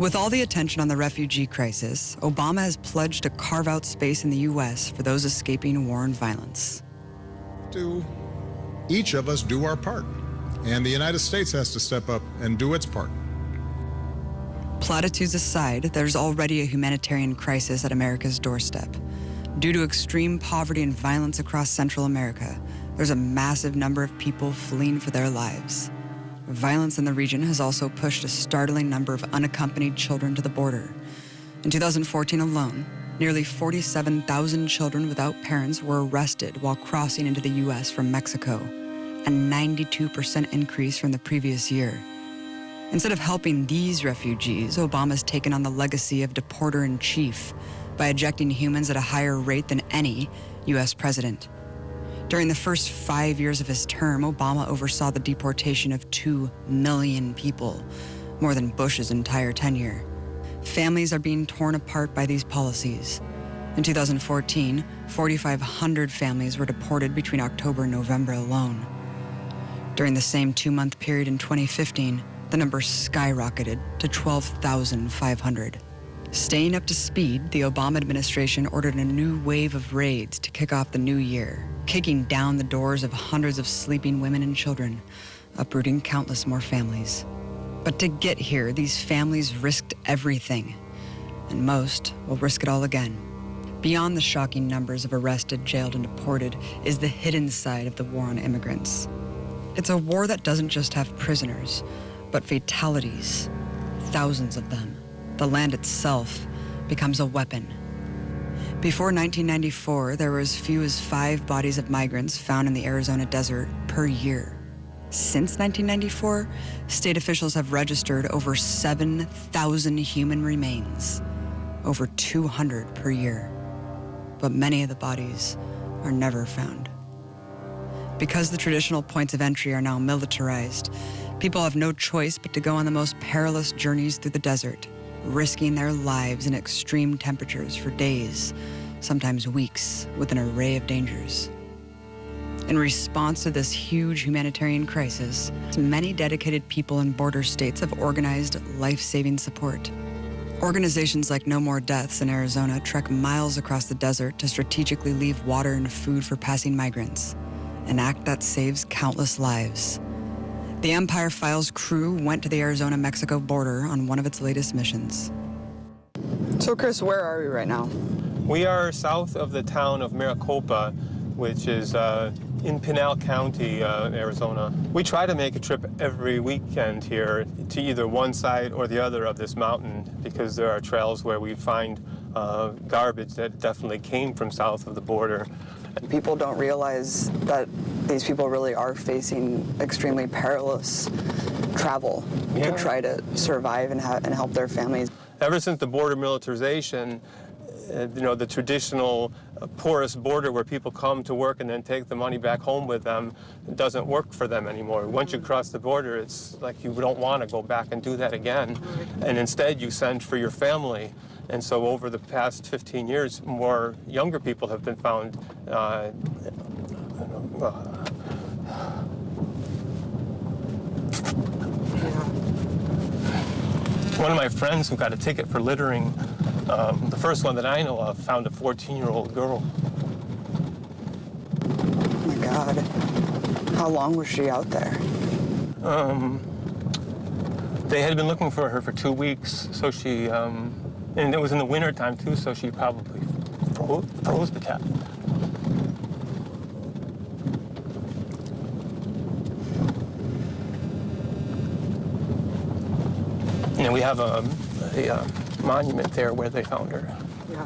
With all the attention on the refugee crisis, Obama has pledged to carve out space in the U.S. for those escaping war and violence. Each of us do our part, and the United States has to step up and do its part. Platitudes aside, there's already a humanitarian crisis at America's doorstep. Due to extreme poverty and violence across Central America, there's a massive number of people fleeing for their lives. Violence in the region has also pushed a startling number of unaccompanied children to the border. In 2014 alone, nearly 47,000 children without parents were arrested while crossing into the U.S. from Mexico, a 92% increase from the previous year. Instead of helping these refugees, Obama's taken on the legacy of deporter-in-chief by ejecting humans at a higher rate than any U.S. president. During the first 5 years of his term, Obama oversaw the deportation of 2 million people, more than Bush's entire tenure. Families are being torn apart by these policies. In 2014, 4,500 families were deported between October and November alone. During the same 2-month period in 2015, the number skyrocketed to 12,500. Staying up to speed, the Obama administration ordered a new wave of raids to kick off the new year, kicking down the doors of hundreds of sleeping women and children, uprooting countless more families. But to get here, these families risked everything, and most will risk it all again. Beyond the shocking numbers of arrested, jailed, and deported is the hidden side of the war on immigrants. It's a war that doesn't just have prisoners, but fatalities, thousands of them. The land itself becomes a weapon. Before 1994, there were as few as 5 bodies of migrants found in the Arizona desert per year. Since 1994, state officials have registered over 7,000 human remains, over 200 per year. But many of the bodies are never found. Because the traditional points of entry are now militarized, people have no choice but to go on the most perilous journeys through the desert, risking their lives in extreme temperatures for days, sometimes weeks, with an array of dangers. In response to this huge humanitarian crisis, many dedicated people in border states have organized life-saving support. Organizations like No More Deaths in Arizona trek miles across the desert to strategically leave water and food for passing migrants, an act that saves countless lives. The Empire Files crew went to the Arizona-Mexico border on one of its latest missions. So, Chris, where are we right now? We are south of the town of Maricopa, which is in Pinal County, Arizona. We try to make a trip every weekend here to either one side or the other of this mountain because there are trails where we find garbage that definitely came from south of the border. People don't realize that these people really are facing extremely perilous travel to try to survive and help their families. Ever since the border militarization, the traditional porous border where people come to work and then take the money back home with them doesn't work for them anymore. Once you cross the border, it's like you don't want to go back and do that again. And instead you send for your family. And so over the past 15 years, more younger people have been found. One of my friends who got a ticket for littering, the first one that I know of, found a 14-year-old girl. Oh my God. How long was she out there? They had been looking for her for 2 weeks, so she, and it was in the winter time too, so she probably froze to death. And we have a monument there where they found her. Yeah.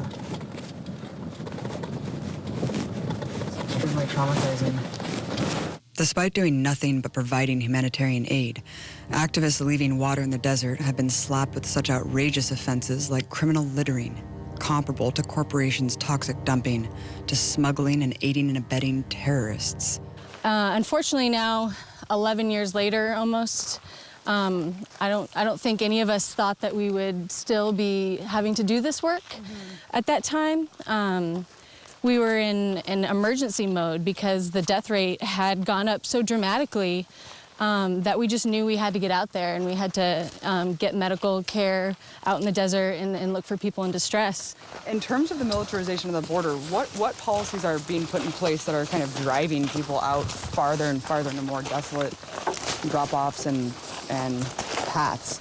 It's extremely traumatizing. Despite doing nothing but providing humanitarian aid, activists leaving water in the desert have been slapped with such outrageous offenses like criminal littering, comparable to corporations' toxic dumping, to smuggling and aiding and abetting terrorists. Unfortunately now, 11 years later almost, I don't think any of us thought that we would still be having to do this work at that time. We were in emergency mode because the death rate had gone up so dramatically that we just knew we had to get out there and we had to get medical care out in the desert and look for people in distress. In terms of the militarization of the border, what policies are being put in place that are kind of driving people out farther and farther into more desolate drop-offs and paths?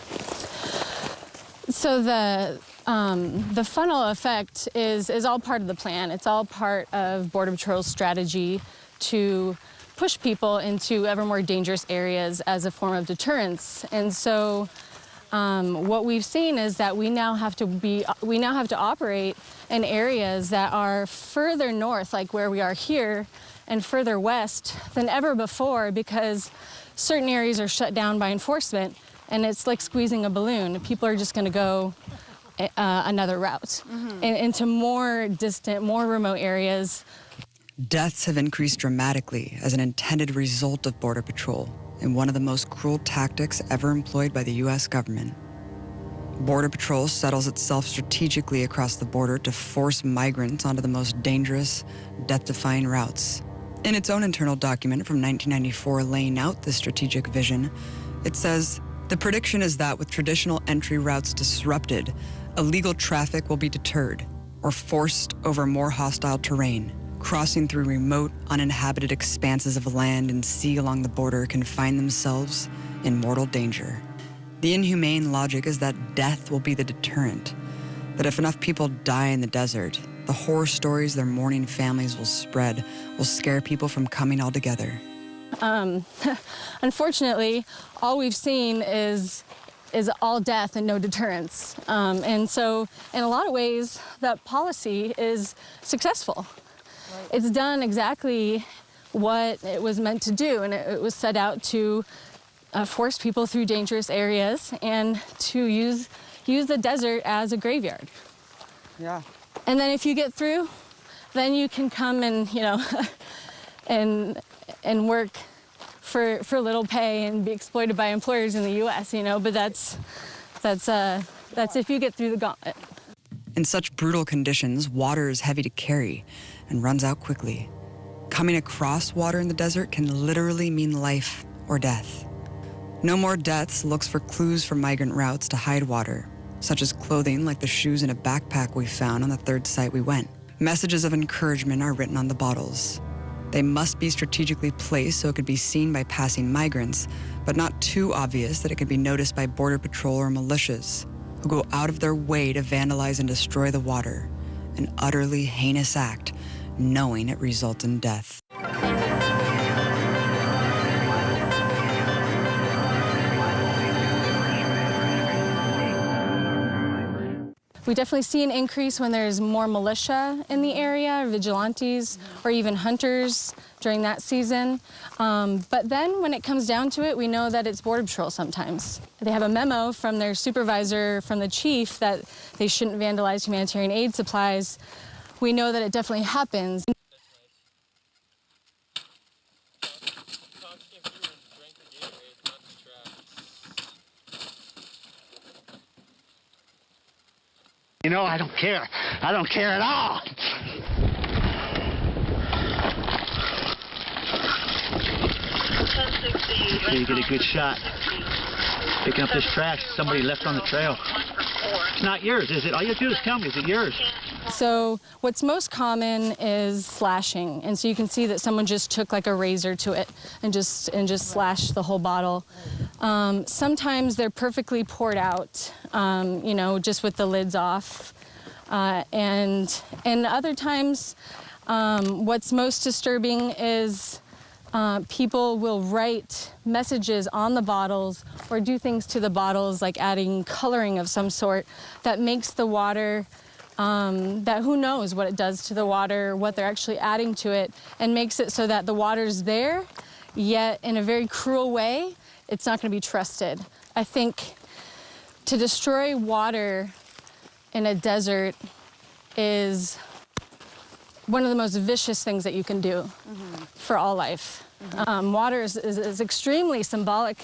So the funnel effect is all part of the plan. It's all part of Border Patrol's strategy to push people into ever more dangerous areas as a form of deterrence. And so what we've seen is that we now have to operate in areas that are further north, like where we are here, and further west than ever before, because certain areas are shut down by enforcement, and it's like squeezing a balloon. People are just going to go another route into more distant, more remote areas. Deaths have increased dramatically as an intended result of Border Patrol in one of the most cruel tactics ever employed by the U.S. government. Border Patrol settles itself strategically across the border to force migrants onto the most dangerous, death-defying routes. In its own internal document from 1994 laying out this strategic vision, it says, "The prediction is that with traditional entry routes disrupted, illegal traffic will be deterred or forced over more hostile terrain. Crossing through remote, uninhabited expanses of land and sea along the border can find themselves in mortal danger. The inhumane logic is that death will be the deterrent, that if enough people die in the desert, the horror stories their mourning families will spread will scare people from coming all together." Unfortunately, all we've seen is all death and no deterrence. And so in a lot of ways, that policy is successful. It's done exactly what it was meant to do, and it was set out to force people through dangerous areas and to use the desert as a graveyard. Yeah. And then if you get through, then you can come and, and work for little pay and be exploited by employers in the U.S., but that's if you get through the gauntlet. In such brutal conditions, water is heavy to carry and runs out quickly. Coming across water in the desert can literally mean life or death. No More Deaths looks for clues for migrant routes to hide water, such as clothing like the shoes in a backpack we found on the third site we went. Messages of encouragement are written on the bottles. They must be strategically placed so it could be seen by passing migrants, but not too obvious that it could be noticed by Border Patrol or militias, who go out of their way to vandalize and destroy the water, an utterly heinous act, knowing it results in death. We definitely see an increase when there's more militia in the area, vigilantes, or even hunters during that season. But then when it comes down to it, we know that it's Border Patrol sometimes. They have a memo from their supervisor, from the chief, that they shouldn't vandalize humanitarian aid supplies. We know that it definitely happens. I don't care. I don't care at all. So you get a good shot. Picking up this trash somebody left on the trail. It's not yours, is it? All you have to do is tell me, is it yours? So what's most common is slashing. And so you can see that someone just took like a razor to it and just slashed the whole bottle. Sometimes they're perfectly poured out, just with the lids off. And other times, what's most disturbing is people will write messages on the bottles or do things to the bottles, like adding coloring of some sort, that makes the water, that who knows what it does to the water, what they're actually adding to it, and makes it so that the water's there, yet in a very cruel way, it's not going to be trusted. I think to destroy water in a desert is one of the most vicious things that you can do for all life. Water is extremely symbolic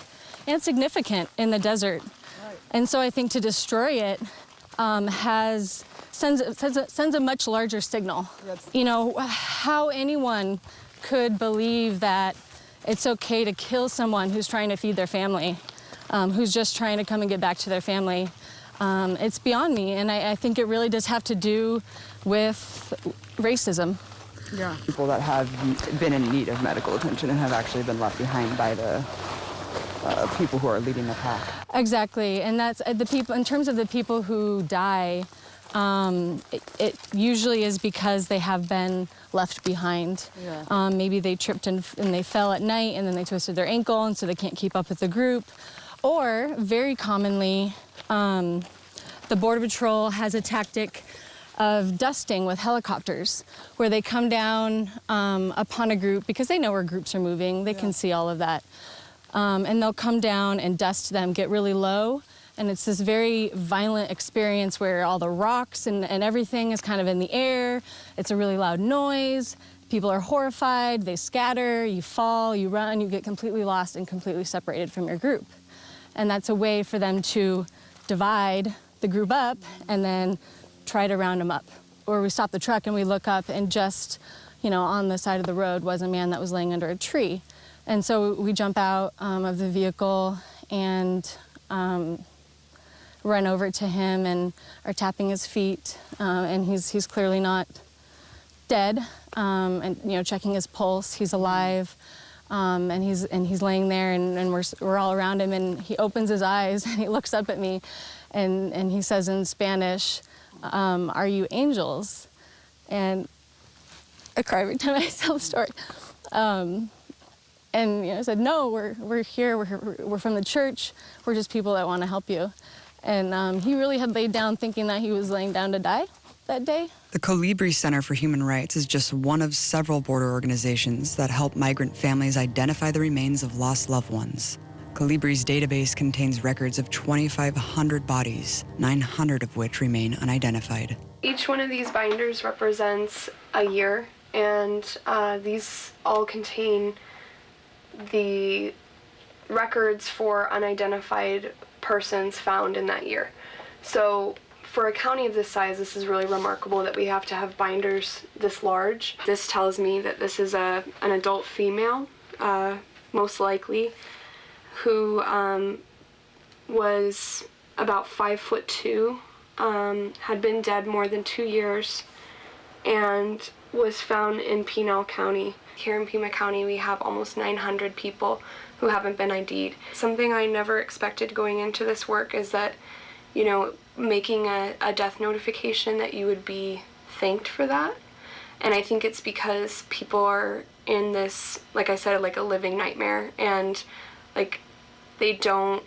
and significant in the desert. Right. And so I think to destroy it sends a much larger signal. Yes. How anyone could believe that It's okay to kill someone who's trying to feed their family, who's just trying to come and get back to their family. It's beyond me, and I think it really does have to do with racism. Yeah. People that have been in need of medical attention and have actually been left behind by the people who are leading the pack. Exactly, and that's the people. In terms of the people who die, it usually is because they have been left behind. Yeah. Maybe they tripped and they fell at night, and then they twisted their ankle, and so they can't keep up with the group. Or, very commonly, the Border Patrol has a tactic of dusting with helicopters, where they come down upon a group, because they know where groups are moving, they can see all of that. And they'll come down and dust them, get really low, and it's this very violent experience where all the rocks and everything is kind of in the air. It's a really loud noise. People are horrified, they scatter, you fall, you run, you get completely lost and completely separated from your group. And that's a way for them to divide the group up and then try to round them up. Or we stop the truck and we look up, and just, on the side of the road was a man that was laying under a tree. And so we jump out of the vehicle and run over to him and are tapping his feet, and he's clearly not dead, and checking his pulse. He's alive, and he's laying there, and we're all around him, and he opens his eyes and he looks up at me, and he says in Spanish, "Are you angels?" And I cry every time I tell the story. And I said, "No, we're here. We're from the church. We're just people that want to help you." And he really had laid down thinking that he was laying down to die that day. The Colibri Center for Human Rights is just one of several border organizations that help migrant families identify the remains of lost loved ones. Colibri's database contains records of 2,500 bodies, 900 of which remain unidentified. Each one of these binders represents a year, and these all contain the records for unidentified persons found in that year. So for a county of this size, this is really remarkable that we have to have binders this large. This tells me that this is an adult female, most likely, who was about 5'2", had been dead more than 2 years, and was found in Pinal County. Here in Pima County, we have almost 900 people who haven't been ID'd. Something I never expected going into this work is that, making a death notification, that you would be thanked for that. And I think it's because people are in this, like I said, like a living nightmare, and they don't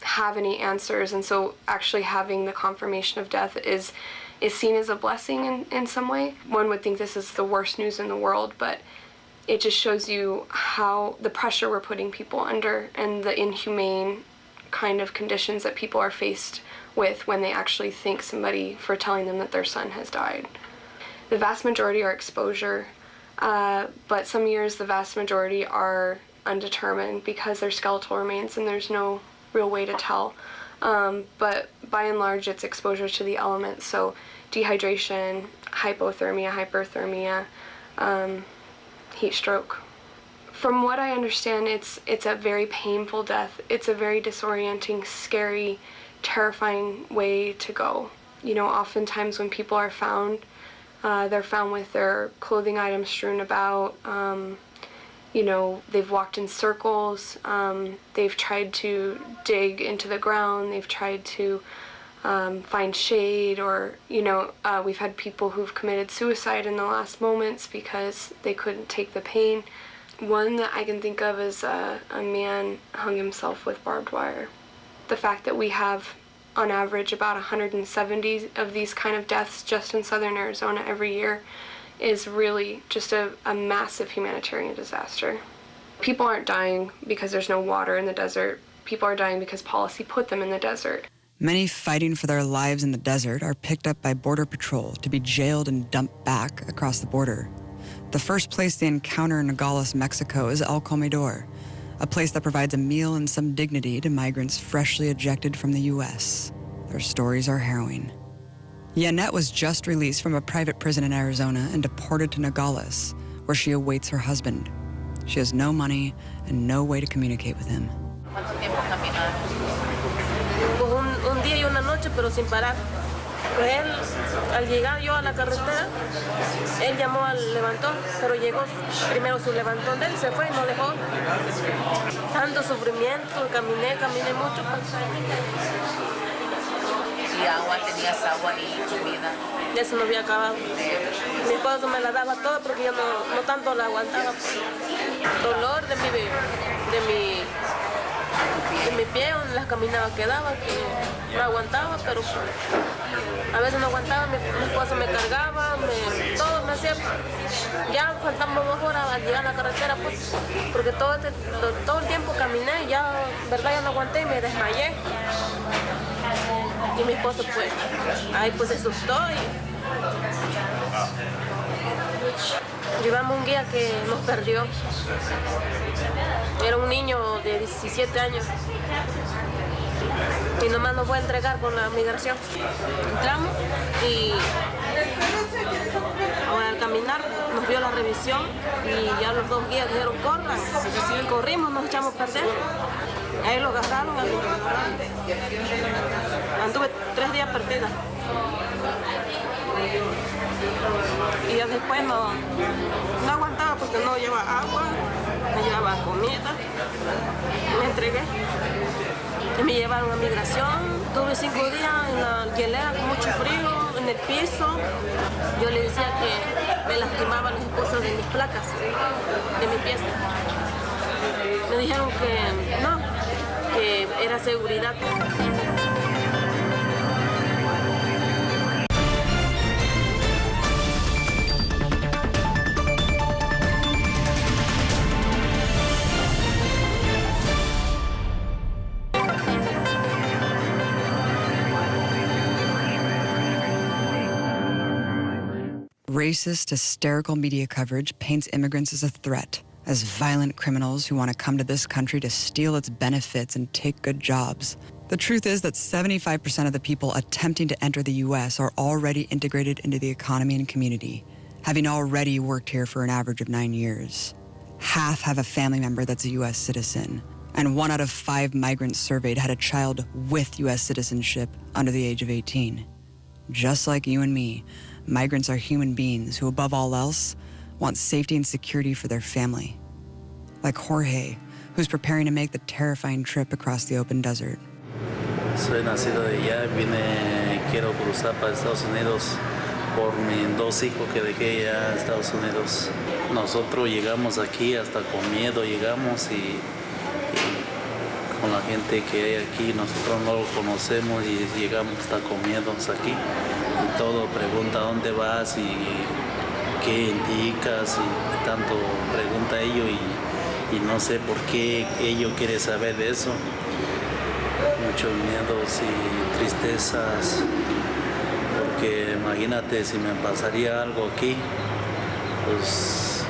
have any answers, and so actually having the confirmation of death is seen as a blessing in some way. One would think this is the worst news in the world, but it just shows you how the pressure we're putting people under and the inhumane kind of conditions that people are faced with when they actually thank somebody for telling them that their son has died. The vast majority are exposure, but some years the vast majority are undetermined because they're skeletal remains and there's no real way to tell. But by and large, it's exposure to the elements, so dehydration, hypothermia, hyperthermia, heat stroke. From what I understand, it's a very painful death. It's a very disorienting, scary, terrifying way to go. Oftentimes when people are found, they're found with their clothing items strewn about. They've walked in circles, they've tried to dig into the ground, they've tried to find shade, or, we've had people who've committed suicide in the last moments because they couldn't take the pain. One that I can think of is a man hung himself with barbed wire. The fact that we have, on average, about 170 of these kind of deaths just in southern Arizona every year is really just a massive humanitarian disaster. People aren't dying because there's no water in the desert. People are dying because policy put them in the desert. Many fighting for their lives in the desert are picked up by Border Patrol to be jailed and dumped back across the border. The first place they encounter in Nogales, Mexico is El Comedor, a place that provides a meal and some dignity to migrants freshly ejected from the U.S. Their stories are harrowing. Yanette was just released from a private prison in Arizona and deported to Nogales, where she awaits her husband. She has no money and no way to communicate with him. ¿Cuánto tiempo caminar? Pues un día y una noche, pero sin parar. Pues él, al llegar yo a la carretera, él llamó al levantón, pero llegó primero su levantón de él, se fue y no dejó. Tanto sufrimiento, caminé mucho. ¿Y agua? ¿Tenías agua y comida? Eso no había acabado. Mi esposo me la daba toda porque yo no tanto la aguantaba. Dolor de mi pie, donde las caminadas quedaba, que no aguantaba, pero a veces no aguantaba, mi esposo me cargaba, todo me hacía. Ya faltamos 2 horas al llegar a la carretera, pues, porque todo el tiempo caminé, ya, verdad, ya no aguanté y me desmayé. Y mi esposo, pues, ahí pues se asustó y llevamos un guía que nos perdió. Era un niño de 17 años. Y nomás nos fue a entregar con la migración. Entramos y al caminar nos vio la revisión y ya los 2 guías dijeron corran. Corrimos, nos echamos a perder. Ahí lo agarraron, Anduve 3 días perdida. Y ya después no aguantaba porque no llevaba agua, no llevaba comida. Me entregué. Y me llevaron a migración. Tuve 5 días en la hielera con mucho frío, en el piso. Yo le decía que me lastimaban las esposas de mis placas, de mi pies. Me dijeron que no, que era seguridad. Racist, hysterical media coverage paints immigrants as a threat, as violent criminals who want to come to this country to steal its benefits and take good jobs. The truth is that 75% of the people attempting to enter the U.S. are already integrated into the economy and community, having already worked here for an average of 9 years. Half have a family member that's a U.S. citizen, and 1 out of 5 migrants surveyed had a child with U.S. citizenship under the age of 18. Just like you and me, migrants are human beings who, above all else, want safety and security for their family. Like Jorge, who's preparing to make the terrifying trip across the open desert. Soy nacido de allá, quiero cruzar para Estados Unidos por mis 2 hijos que dejé ya a Estados Unidos. Nosotros llegamos aquí hasta con miedo llegamos y con la gente que hay aquí, nosotros no lo conocemos y llegamos hasta con miedos aquí. Y todo pregunta dónde vas y qué indicas y tanto pregunta ellos y no sé por qué ellos quieren saber de eso. Muchos miedos y tristezas, porque imagínate si me pasaría algo aquí, pues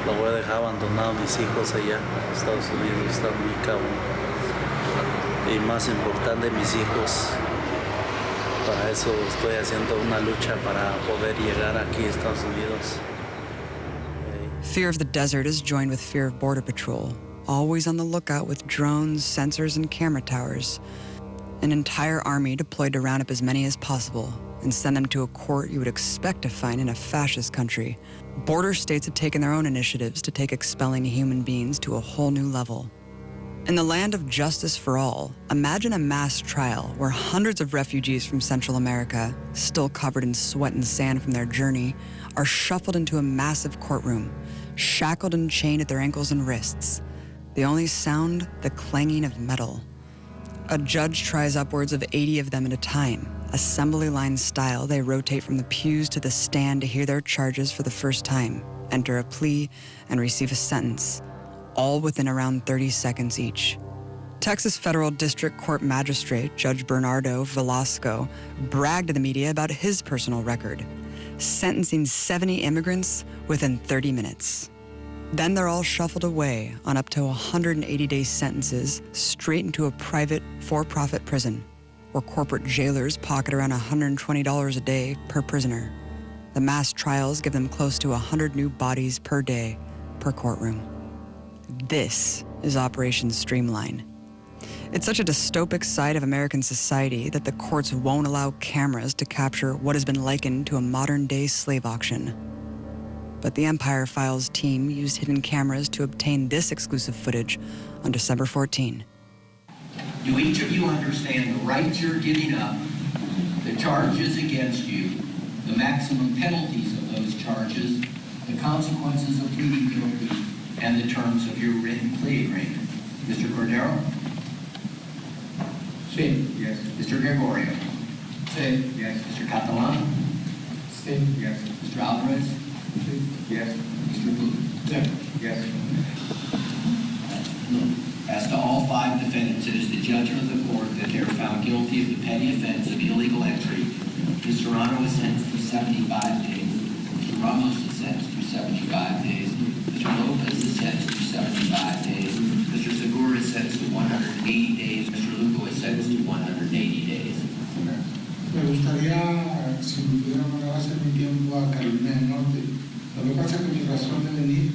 lo voy a dejar abandonado a mis hijos allá en Estados Unidos, está muy cabrón. Y más importante, mis hijos. Para eso estoy haciendo una lucha para poder llegar aquí a Estados Unidos. Fear of the desert is joined with fear of Border Patrol, always on the lookout with drones, sensors, and camera towers. An entire army deployed to round up as many as possible and send them to a court you would expect to find in a fascist country. Border states have taken their own initiatives to take expelling human beings to a whole new level. In the land of justice for all, imagine a mass trial where hundreds of refugees from Central America, still covered in sweat and sand from their journey, are shuffled into a massive courtroom, shackled and chained at their ankles and wrists. The only sound, the clanging of metal. A judge tries upwards of 80 of them at a time. Assembly line style, they rotate from the pews to the stand to hear their charges for the first time, enter a plea, and receive a sentence, all within around 30 seconds each. Texas Federal District Court Magistrate Judge Bernardo Velasco bragged to the media about his personal record, sentencing 70 immigrants within 30 minutes. Then they're all shuffled away on up to 180-day sentences straight into a private, for-profit prison, where corporate jailers pocket around $120 a day per prisoner. The mass trials give them close to 100 new bodies per day, per courtroom. This is Operation Streamline. It's such a dystopic side of American society that the courts won't allow cameras to capture what has been likened to a modern-day slave auction. But the Empire Files team used hidden cameras to obtain this exclusive footage on December 14. Do each of you understand the rights you're giving up, the charges against you, the maximum penalties of those charges, the consequences of pleading guilty, and the terms of your written plea agreement? Mr. Cordero? Sí. Yes. Mr. Gregorio? Sí. Yes. Mr. Catalan? Sí. Yes. Mr. Alvarez? Sí. Yes. Mr. Booth? Sí. Yes. As to all five defendants, it is the judgment of the court that they are found guilty of the petty offense of illegal entry. Mr. Serrano is sentenced to 75 days. Mr. Ramos is sentenced to 75 days. Mr. Lopez is sentenced to 75 days. Mr. Segura is sentenced to 180 days. Mr. Lugo is sentenced to 180 days. Me gustaría, si me pudiera mandar hace mi tiempo a Carolina del Norte. Lo que pasa es que mi razón de venir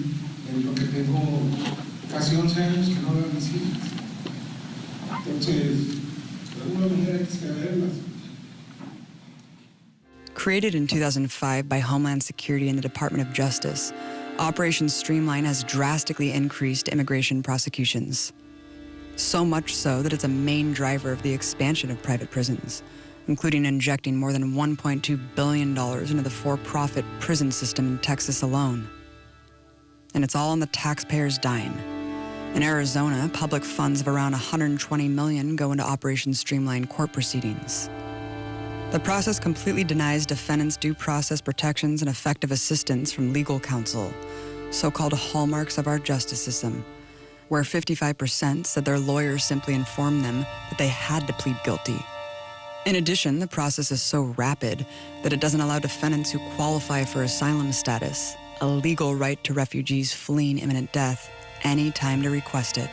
es porque tengo casi 11 años que no veo a mis hijas. Entonces, de alguna manera quisiera verlas. Created in 2005 by Homeland Security and the Department of Justice, Operation Streamline has drastically increased immigration prosecutions. So much so that it's a main driver of the expansion of private prisons, including injecting more than $1.2 billion into the for-profit prison system in Texas alone. And it's all on the taxpayers' dime. In Arizona, public funds of around $120 million go into Operation Streamline court proceedings. The process completely denies defendants due process protections and effective assistance from legal counsel, so-called hallmarks of our justice system, where 55% said their lawyers simply informed them that they had to plead guilty. In addition, the process is so rapid that it doesn't allow defendants who qualify for asylum status, a legal right to refugees fleeing imminent death, any time to request it.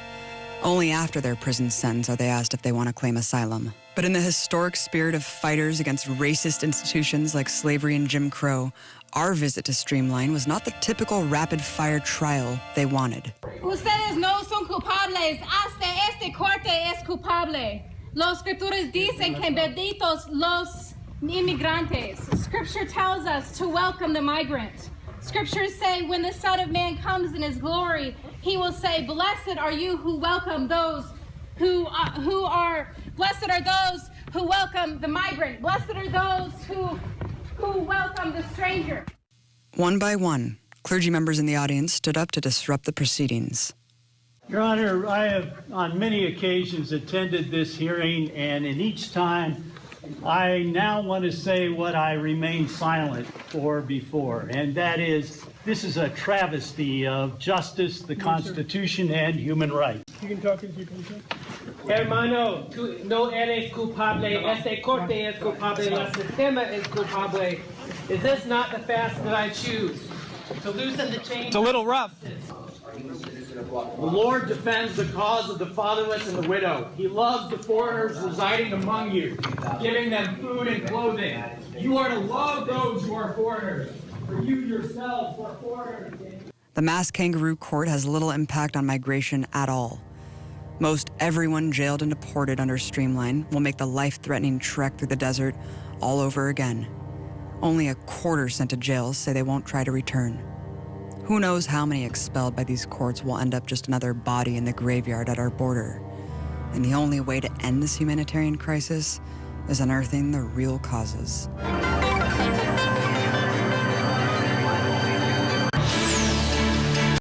Only after their prison sentence are they asked if they want to claim asylum. But in the historic spirit of fighters against racist institutions like slavery and Jim Crow, our visit to Streamline was not the typical rapid-fire trial they wanted. Ustedes no son culpables, hasta este corte es culpable. Los escrituras dicen que benditos los inmigrantes. Scripture tells us to welcome the migrant. Scriptures say when the Son of Man comes in his glory, he will say, blessed are you who welcome those blessed are those who welcome the migrant. Blessed are those who welcome the stranger. One by one, clergy members in the audience stood up to disrupt the proceedings. Your Honor, I have on many occasions attended this hearing, and in each time, I now want to say what I remained silent for before, and that is, this is a travesty of justice, the Constitution, and human rights. You can talk as you can talk. Hermano, tú no eres culpable. Este corte es culpable. El sistema es culpable. Is this not the fast that I choose? To loosen the chains. It's a little rough. The Lord defends the cause of the fatherless and the widow. He loves the foreigners residing among you, giving them food and clothing. You are to love those who are foreigners, for you yourselves are foreigners. The mass kangaroo court has little impact on migration at all. Most everyone jailed and deported under Streamline will make the life-threatening trek through the desert all over again. Only a quarter sent to jail say they won't try to return. Who knows how many expelled by these courts will end up just another body in the graveyard at our border. And the only way to end this humanitarian crisis is unearthing the real causes.